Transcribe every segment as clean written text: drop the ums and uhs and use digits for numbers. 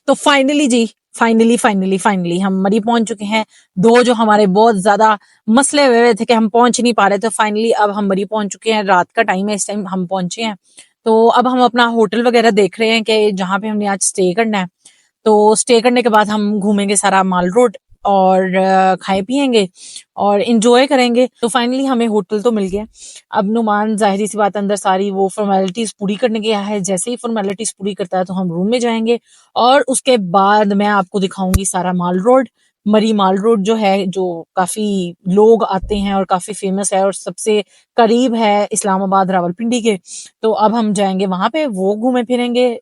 तो फाइनली हम मरी पहुंच चुके हैं। दो जो हमारे बहुत ज्यादा मसले हुए थे कि हम पहुंच नहीं पा रहे थे, फाइनली अब हम मरी पहुंच चुके हैं। रात का टाइम है, इस टाइम हम पहुंचे हैं। तो अब हम अपना होटल वगैरह देख रहे हैं कि जहाँ पे हमने आज स्टे करना है। तो स्टे करने के बाद हम घूमेंगे सारा माल रोड और खाए पिएंगे और इंजॉय करेंगे। तो फाइनली हमें होटल तो मिल गया। अब नुमान जाहिर सी बात अंदर सारी वो फॉर्मेलिटीज पूरी करने गया है। जैसे ही फॉर्मेलिटीज पूरी करता है तो हम रूम में जाएंगे और उसके बाद मैं आपको दिखाऊंगी सारा माल रोड। मरी माल रोड जो है, जो काफी लोग आते हैं और काफी फेमस है और सबसे करीब है इस्लामाबाद रावलपिंडी के। तो अब हम जाएंगे वहां पे, वो घूमे फिरेंगे,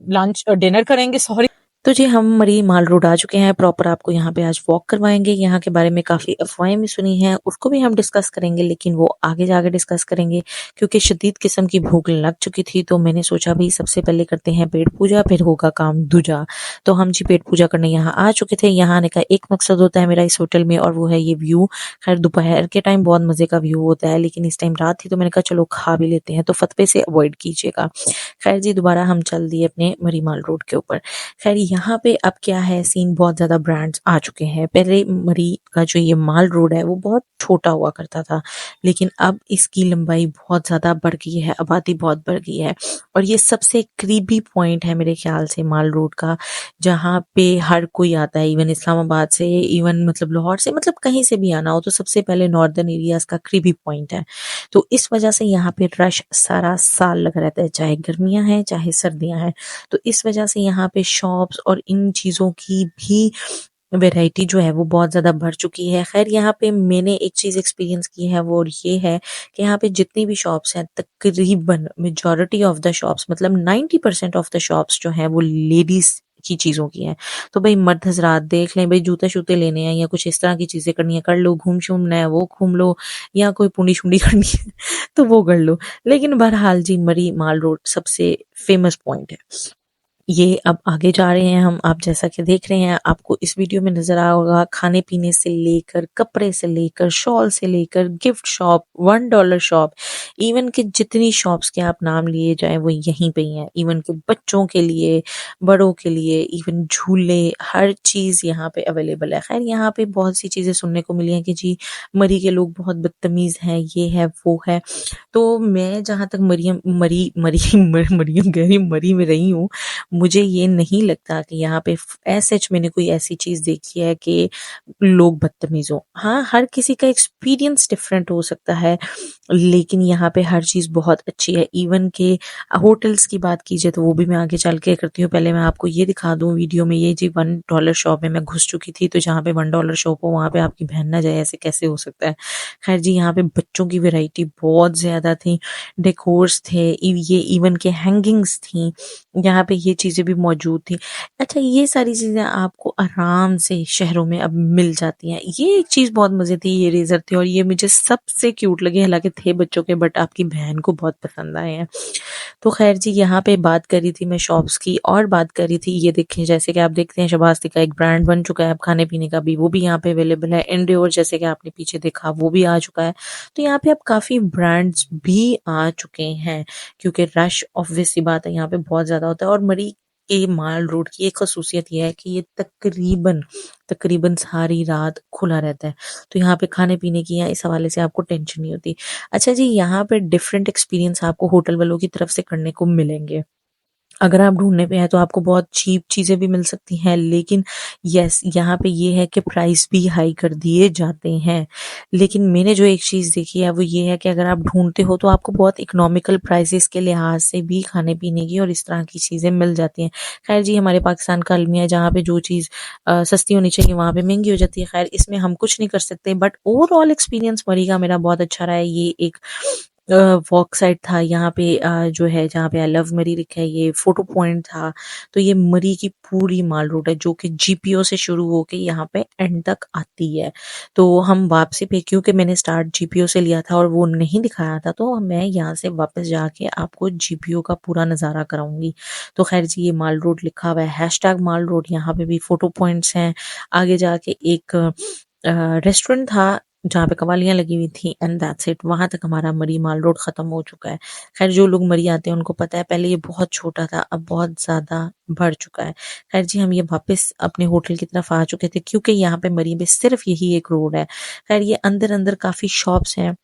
लंच डिनर करेंगे, सॉरी। तो जी हम मरी माल रोड आ चुके हैं प्रॉपर। आपको यहाँ पे आज वॉक करवाएंगे। यहाँ के बारे में काफ़ी अफवाहें भी सुनी हैं, उसको भी हम डिस्कस करेंगे, लेकिन वो आगे जाके डिस्कस करेंगे क्योंकि शदीद किस्म की भूख लग चुकी थी। तो मैंने सोचा भाई सबसे पहले करते हैं पेट पूजा, फिर होगा काम दूजा। तो हम जी पेट पूजा करने यहाँ आ चुके थे। यहाँ आने का एक मकसद होता है मेरा इस होटल में, और वो है ये व्यू। खैर दोपहर के टाइम बहुत मज़े का व्यू होता है, लेकिन इस टाइम रात थी तो मैंने कहा चलो खा भी लेते हैं, तो फतवे से अवॉइड कीजिएगा। खैर जी दोबारा हम चल दिए अपने मरी माल रोड के ऊपर। खैर यहाँ पे अब क्या है सीन, बहुत ज़्यादा ब्रांड्स आ चुके हैं। पहले मरी का जो ये माल रोड है वो बहुत छोटा हुआ करता था, लेकिन अब इसकी लंबाई बहुत ज़्यादा बढ़ गई है, आबादी बहुत बढ़ गई है। और ये सबसे करीबी पॉइंट है मेरे ख्याल से माल रोड का, जहाँ पे हर कोई आता है। इवन इस्लामाबाद से, इवन मतलब लाहौर से, मतलब कहीं से भी आना हो तो सबसे पहले नॉर्दर्न एरियाज का करीबी पॉइंट है। तो इस वजह से यहाँ पे रश सारा साल लगा रहता है, चाहे गर्मियाँ हैं चाहे सर्दियाँ हैं। तो इस वजह से यहाँ पे शॉप्स और इन चीज़ों की भी वैरायटी जो है वो बहुत ज़्यादा बढ़ चुकी है। खैर यहाँ पे मैंने एक चीज़ एक्सपीरियंस की है, वो ये है कि यहाँ पे जितनी भी शॉप्स हैं तकरीबन मेजॉरिटी ऑफ द शॉप्स, मतलब 90% ऑफ द शॉप्स जो हैं वो लेडीज़ की चीज़ों की हैं। तो भाई मर्द हजरात देख लें, भाई जूते शूते लेने हैं या कुछ इस तरह की चीज़ें करनी है कर लो, घूम शूमना है वो घूम लो, या कोई पुंडी शुंडी करनी है तो वो कर लो। लेकिन बहरहाल जी मरी माल रोड सबसे फेमस पॉइंट है। ये अब आगे जा रहे हैं हम, आप जैसा कि देख रहे हैं आपको इस वीडियो में नजर आया होगा, खाने पीने से लेकर कपड़े से लेकर शॉल से लेकर गिफ्ट शॉप, $1 शॉप, इवन के जितनी शॉप्स के आप नाम लिए जाएं वो यहीं पे ही हैं। इवन के बच्चों के लिए, बड़ों के लिए, इवन झूले, हर चीज़ यहाँ पे अवेलेबल है। खैर यहाँ पे बहुत सी चीज़ें सुनने को मिली हैं कि जी मरी के लोग बहुत बदतमीज़ हैं, ये है वो है। तो मैं जहाँ तक मरियम मरी मरी मरियम कह रही, मरी में रही हूँ, मुझे ये नहीं लगता कि यहाँ पे एज सच मैंने कोई ऐसी चीज़ देखी है कि लोग बदतमीज हों। हाँ, हर किसी का एक्सपीरियंस डिफरेंट हो सकता है, लेकिन यहाँ पे हर चीज़ बहुत अच्छी है। इवन के होटल्स की बात कीजिए तो वो भी मैं आगे चल के करती हूँ। पहले मैं आपको ये दिखा दूँ वीडियो में, ये जी $1 शॉप में मैं घुस चुकी थी। तो जहाँ पे $1 शॉप हो वहाँ पे आपकी बहन ना जाए, ऐसे कैसे हो सकता है। खैर जी यहाँ पे बच्चों की वैरायटी बहुत ज़्यादा थी, डेकोर्स थे, ये इवन के हैंगिंग्स थी, यहाँ पे ये चीज़ें भी मौजूद थी। अच्छा ये सारी चीज़ें आपको आराम से शहरों में अब मिल जाती हैं। ये एक चीज़ बहुत मज़े थी, ये रेज़र थे और ये मुझे सबसे क्यूट लगे, हालांकि थे बच्चों के बट आपकी बहन को बहुत पसंद आए हैं। तो खैर जी यहाँ पे बात करी थी मैं शॉप्स की, और बात करी थी ये देखें, जैसे कि आप देखते हैं शबास्ती का एक ब्रांड बन चुका है अब खाने पीने का भी, वो भी यहाँ पे अवेलेबल है। एंड्योर जैसे कि आपने पीछे देखा वो भी आ चुका है। तो यहाँ पे अब काफ़ी ब्रांड्स भी आ चुके हैं क्योंकि रश ऑब्वियस सी बात है यहाँ पे बहुत ज़्यादा होता है। और मरी के माल रोड की एक खसूसियत ये है कि ये तकरीबन तकरीबन सारी रात खुला रहता है। तो यहाँ पे खाने पीने की या इस हवाले से आपको टेंशन नहीं होती। अच्छा जी यहाँ पे डिफरेंट एक्सपीरियंस आपको होटल वालों की तरफ से करने को मिलेंगे। अगर आप ढूँढने पे हैं तो आपको बहुत चीप चीज़ें भी मिल सकती हैं, लेकिन यस यहाँ पे ये है कि प्राइस भी हाई कर दिए जाते हैं। लेकिन मैंने जो एक चीज़ देखी है वो ये है कि अगर आप ढूँढते हो तो आपको बहुत इकोनॉमिकल प्राइसेस के लिहाज से भी खाने पीने की और इस तरह की चीज़ें मिल जाती हैं। खैर जी हमारे पाकिस्तान का अलमिया है, जहाँ पे जो चीज़ सस्ती होनी चाहिए वहाँ पे महंगी हो जाती है। खैर इसमें हम कुछ नहीं कर सकते, बट ओवरऑल एक्सपीरियंस मरी का मेरा बहुत अच्छा रहा है। ये एक वॉक साइड था यहाँ पे, जो है जहाँ पे आई लव मरी लिखा है, ये फोटो पॉइंट था। तो ये मरी की पूरी माल रोड है जो कि जीपीओ से शुरू होके यहाँ पे एंड तक आती है। तो हम वापसी पे, क्योंकि मैंने स्टार्ट जीपीओ से लिया था और वो नहीं दिखाया था, तो मैं यहाँ से वापस जाके आपको जीपीओ का पूरा नज़ारा कराऊंगी। तो खैर जी ये माल रोड लिखा हुआ है, हैशटैग माल रोड। यहाँ पे भी फोटो पॉइंट्स हैं। आगे जाके एक रेस्टोरेंट था जहाँ पे कवालियाँ लगी हुई थी एंड दैट्स इट। वहाँ तक हमारा मरी माल रोड ख़त्म हो चुका है। ख़ैर जो लोग मरी आते हैं उनको पता है पहले ये बहुत छोटा था, अब बहुत ज़्यादा बढ़ चुका है। ख़ैर जी, हम ये वापस अपने होटल की तरफ आ चुके थे क्योंकि यहाँ पे मरी में सिर्फ़ यही एक रोड है। ख़ैर ये अंदर-अंदर काफ़ी शॉप्स हैं।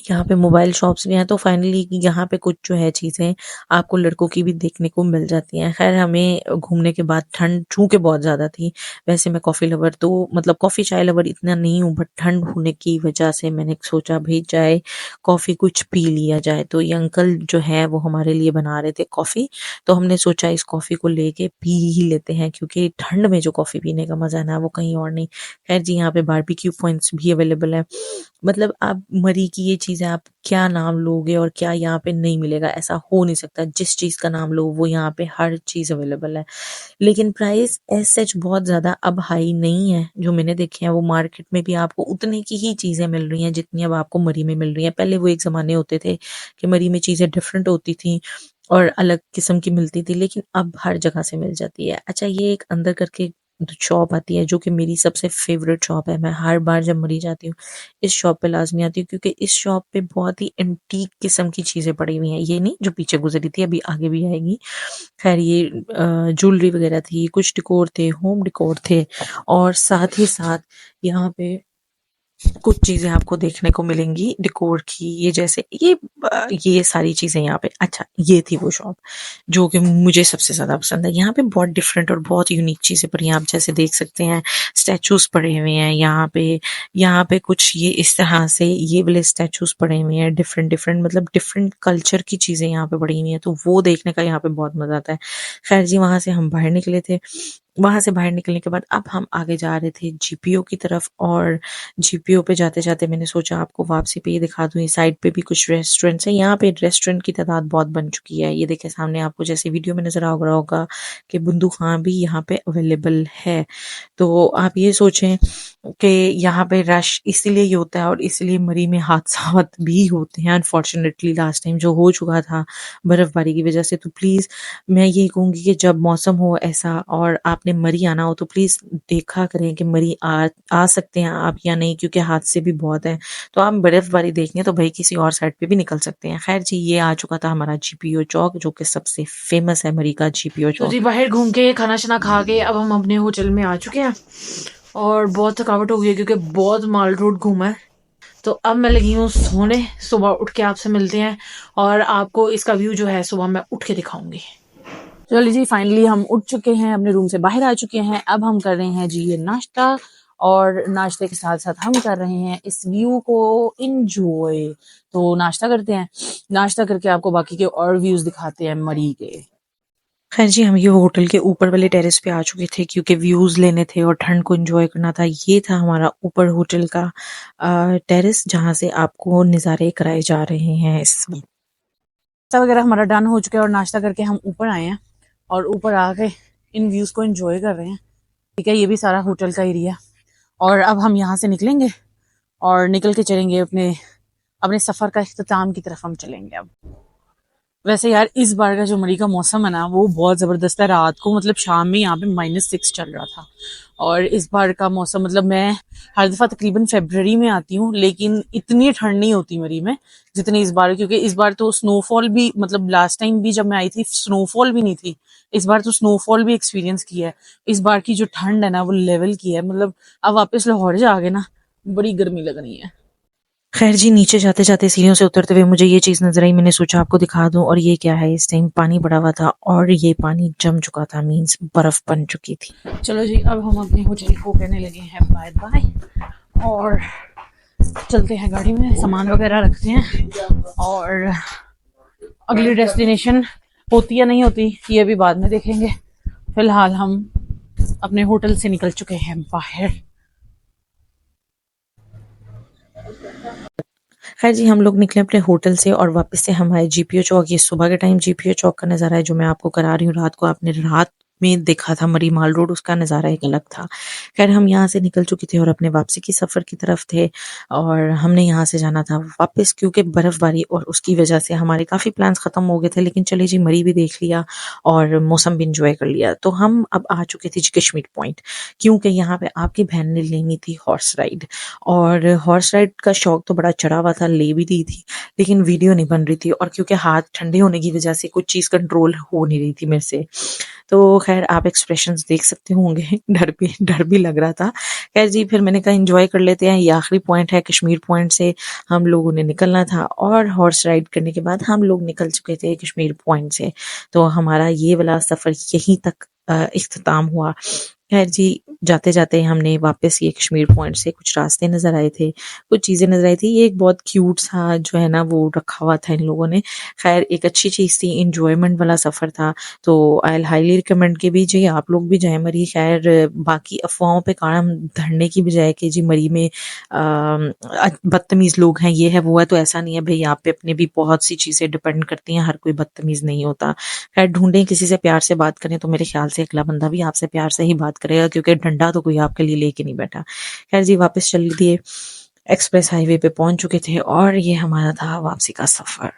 यहाँ पे मोबाइल शॉप्स भी हैं, तो फाइनली यहाँ पे कुछ जो है चीज़ें आपको लड़कों की भी देखने को मिल जाती हैं। ख़ैर हमें घूमने के बाद ठंड चूँकि बहुत ज़्यादा थी, वैसे मैं कॉफ़ी लवर तो मतलब कॉफ़ी चाय लवर इतना नहीं हूँ, बट ठंड होने की वजह से मैंने सोचा भई चाय कॉफ़ी कुछ पी लिया जाए। तो ये अंकल जो हैं वो हमारे लिए बना रहे थे कॉफ़ी, तो हमने सोचा इस कॉफ़ी को लेके पी ही लेते हैं क्योंकि ठंड में जो कॉफ़ी पीने का मज़ा है ना वो कहीं और नहीं। ख़ैर जी, यहाँ पे बारबेक्यू पॉइंट्स भी अवेलेबल हैं। मतलब आप मरी की ये चीज़ें आप क्या नाम लोगे और क्या यहाँ पे नहीं मिलेगा, ऐसा हो नहीं सकता। जिस चीज़ का नाम लो वो यहाँ पे हर चीज़ अवेलेबल है। लेकिन प्राइस एज़ सच बहुत ज़्यादा अब हाई नहीं है। जो मैंने देखे हैं वो मार्केट में भी आपको उतने की ही चीज़ें मिल रही हैं जितनी अब आपको मरी में मिल रही हैं। पहले वो एक ज़माने होते थे कि मरी में चीज़ें डिफरेंट होती थी और अलग किस्म की मिलती थी, लेकिन अब हर जगह से मिल जाती है। अच्छा, ये एक अंदर करके शॉप आती है जो कि मेरी सबसे फ़ेवरेट शॉप है। मैं हर बार जब मरी जाती हूँ इस शॉप पे लाज़मी आती हूँ क्योंकि इस शॉप पे बहुत ही एंटीक किस्म की चीज़ें पड़ी हुई हैं। ये नहीं जो पीछे गुज़री थी, अभी आगे भी आएगी। ख़ैर ये ज्वेलरी वग़ैरह थी, कुछ डेकोर थे, होम डेकोर थे और साथ ही साथ यहाँ पे कुछ चीज़ें आपको देखने को मिलेंगी डेकोर की, ये जैसे ये सारी चीज़ें यहाँ पे। अच्छा, ये थी वो शॉप जो कि मुझे सबसे ज़्यादा पसंद है। यहाँ पे बहुत डिफरेंट और बहुत यूनिक चीज़ें पड़ी हैं। आप जैसे देख सकते हैं स्टैचूज़ पड़े हुए हैं यहाँ पे कुछ ये इस तरह से ये वाले स्टैचूज़ पड़े हुए हैं, डिफरेंट मतलब डिफरेंट कल्चर की चीज़ें यहाँ पे पड़ी हुई हैं, तो वो देखने का यहाँ पे बहुत मज़ा आता है। खैर जी, वहाँ से हम बाहर निकले थे। वहाँ से बाहर निकलने के बाद अब हम आगे जा रहे थे जीपीओ की तरफ और जीपीओ पे जाते-जाते मैंने सोचा आपको वापसी पे ये दिखा दूँ, इस साइड पे भी कुछ रेस्टोरेंट्स हैं। यहाँ पे रेस्टोरेंट की तादाद बहुत बन चुकी है। ये देखिए सामने आपको जैसे वीडियो में नज़र आ रहा होगा कि बुंदू खां भी यहाँ पे अवेलेबल है। तो आप ये सोचें कि यहाँ पे रश इसीलिए ही होता है और इसलिए मरी में हादसात भी होते हैं अनफॉर्चुनेटली लास्ट टाइम जो हो चुका था बर्फ़बारी की वज़ह से। तो प्लीज़ मैं यही कहूँगी कि जब मौसम हो ऐसा और आपने मरी आना हो तो प्लीज़ देखा करें कि मरी आ सकते हैं आप या नहीं, क्योंकि हादसे भी बहुत हैं। तो आप बर्फ़बारी देखनी तो भई किसी और साइड पे भी निकल सकते हैं। ख़ैर जी, ये आ चुका था हमारा जीपीओ चौक जो कि सबसे फ़ेमस है मरी का जीपीओ तो चौक। जी बाहर घूम के खाना शाना खा के अब हम अपने होटल में आ चुके हैं और बहुत थकावट हो गई है क्योंकि बहुत माल रोड घूमा है। तो अब मैं लगी हूँ सोने। सुबह उठ के आपसे मिलते हैं और आपको इसका व्यू जो है सुबह मैं उठ के दिखाऊंगी। चलिए जी, फाइनली हम उठ चुके हैं, अपने रूम से बाहर आ चुके हैं। अब हम कर रहे हैं जी ये नाश्ता और नाश्ते के साथ साथ हम कर रहे हैं इस व्यू को इंजॉय। तो नाश्ता करते हैं, नाश्ता करके आपको बाकी के और व्यूज दिखाते हैं मरी के। खैर जी, हम ये होटल के ऊपर वाले टेरेस पे आ चुके थे क्योंकि व्यूज़ लेने थे और ठंड को एंजॉय करना था। ये था हमारा ऊपर होटल का टेरेस जहाँ से आपको नज़ारे कराए जा रहे हैं इस वक्त। नाश्ता वगैरह हमारा डन हो चुका है और नाश्ता करके हम ऊपर आए हैं और ऊपर आके इन व्यूज को एंजॉय कर रहे हैं। ठीक है, ये भी सारा होटल का एरिया और अब हम यहाँ से निकलेंगे और निकल के चलेंगे अपने अपने सफर का इख्तिताम की तरफ हम चलेंगे अब। वैसे यार इस बार का जो मरी का मौसम है ना वो बहुत ज़बरदस्त है। रात को मतलब शाम में यहाँ पे -6 चल रहा था और इस बार का मौसम मतलब मैं हर दफ़ा तकरीबन फरवरी में आती हूँ लेकिन इतनी ठंड नहीं होती मरी में जितनी इस बार, क्योंकि इस बार तो स्नोफॉल भी मतलब लास्ट टाइम भी जब मैं आई थी स्नोफॉल भी नहीं थी। इस बार तो स्नोफॉल भी एक्सपीरियंस किया है। इस बार की जो ठंड है ना वो लेवल की है। मतलब अब वापस लाहौर जाके ना बड़ी गर्मी लग रही है। खैर जी, नीचे जाते-जाते सीढ़ियों से उतरते हुए मुझे ये चीज़ नज़र आई, मैंने सोचा आपको दिखा दूँ। और ये क्या है, इस टाइम पानी पड़ा हुआ था और ये पानी जम चुका था, मीन्स बर्फ़ बन चुकी थी। चलो जी, अब हम अपने होटल को कहने लगे हैं बाय बाय और चलते हैं गाड़ी में, सामान वगैरह रखते हैं और अगली डेस्टिनेशन होती या नहीं होती ये अभी बाद में देखेंगे। फिलहाल हम अपने होटल से निकल चुके हैं बाहर। खैर जी, हम लोग निकले अपने होटल से और वापस से हम आए जीपीओ चौक। ये सुबह के टाइम जीपीओ चौक का नज़ारा है जो मैं आपको करा रही हूँ। रात को आपने रात में देखा था मरी माल रोड, उसका नज़ारा एक अलग था। खैर हम यहाँ से निकल चुके थे और अपने वापसी की सफ़र की तरफ थे और हमने यहाँ से जाना था वापस, क्योंकि बर्फ़बारी और उसकी वजह से हमारे काफ़ी प्लान्स ख़त्म हो गए थे। लेकिन चले जी, मरी भी देख लिया और मौसम भी इंजॉय कर लिया। तो हम अब आ चुके थे जी कश्मीर पॉइंट, क्योंकि यहाँ पे आपकी बहन ने लेनी थी हॉर्स राइड, और हॉर्स राइड का शौक तो बड़ा चढ़ा हुआ था, ले भी दी थी, लेकिन वीडियो नहीं बन रही थी और क्योंकि हाथ ठंडे होने की वजह से कुछ चीज़ कंट्रोल हो नहीं रही थी मेरे से। तो खैर आप एक्सप्रेशंस देख सकते होंगे, डर भी लग रहा था। खैर जी, फिर मैंने कहा एंजॉय कर लेते हैं, ये आखिरी पॉइंट है, कश्मीर पॉइंट से हम लोगों ने निकलना था और हॉर्स राइड करने के बाद हम लोग निकल चुके थे कश्मीर पॉइंट से। तो हमारा ये वाला सफ़र यहीं तक इख्तिताम हुआ। खैर जी, जाते जाते हमने वापस ये कश्मीर पॉइंट से कुछ रास्ते नज़र आए थे, कुछ चीज़ें नज़र आई थी। ये एक बहुत क्यूट सा जो है ना वो रखा हुआ था इन लोगों ने। खैर एक अच्छी चीज़ थी, इंजॉयमेंट वाला सफ़र था। तो आई विल हाईली रिकमेंड कि भी जी आप लोग भी जाएं मरी। खैर बाकी अफवाहों पे कान धरने की बजाय कि जी मरी में बदतमीज़ लोग हैं, ये है वो है, तो ऐसा नहीं है भाई। आप पे अपने भी बहुत सी चीज़ें डिपेंड करती हैं, हर कोई बदतमीज़ नहीं होता। खैर ढूंढें, किसी से प्यार से बात करें तो मेरे ख्याल से अगला बंदा भी आपसे प्यार से ही बात करेगा, क्योंकि डंडा तो कोई आपके लिए लेके नहीं बैठा। खैर जी, वापस चल दिए, एक्सप्रेस हाईवे पे पहुंच चुके थे और ये हमारा था वापसी का सफ़र।